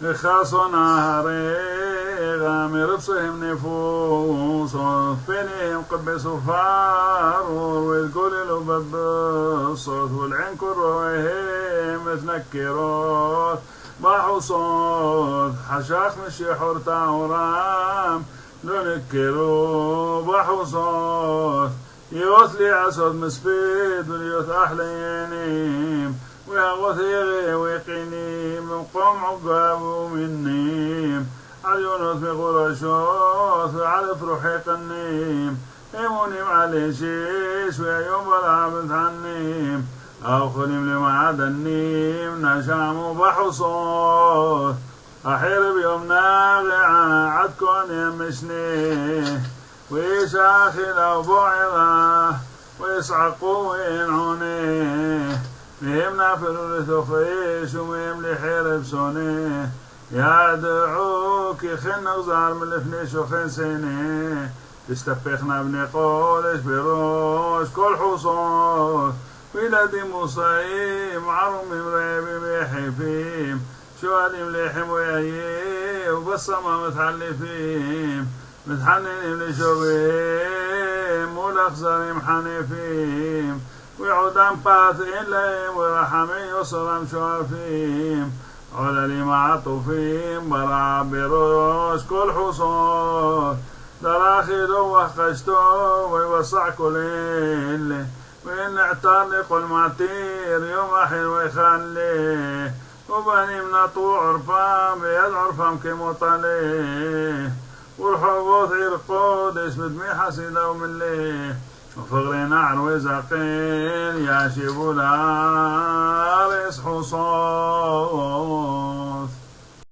يخاصون هري غامر بصهم نفوس فينهم قبس وفارور ويقول له بالصوت والعين كروهم تنكرات باحوا صوت حشاخ مشي حورتا ورام ننكروا باحوا صوت يوث لي عسود مسفيد واليوث أحلينيم ويغوث يغي ويقينيم من قوم عقاب ومنيم عيونوث مغرشوث وعلى فروحي قنيم يمونيم علي شيش ويوم بلا بنتعنيم أو خليم لما عدنيم نشام بحصوث أحير بيوم ناغعة عدكون يمشني ويشاخي لو بعضه ويصعقوا وينعوني مهم نافر لثخيش ومهم لحير بسوني يدعوك خن غزار من الفنيش وخن سيني تستفخنا بنقولش بروش كل حصوص ولادي مصيم عرم مريب بيحفيم شواليم لحم ويايي وبالصما متحلفيم متحنين لشوبيم والأخزريم حنيفيم ويعودان باثين لهم ورحمين يصرم شوافيم علالي معطوفيم برابروش كل حصول دراخي دوه قشتو ويوسع كلين وإن اعترق المعتير يوم أحين ويخليه وبني من طوع عرفام بيد عرفام كمطليه والحبوث يرقود اسم دمي حسيدة ومن ليه وفغرين عروي زقين يا شبولا ريس حصول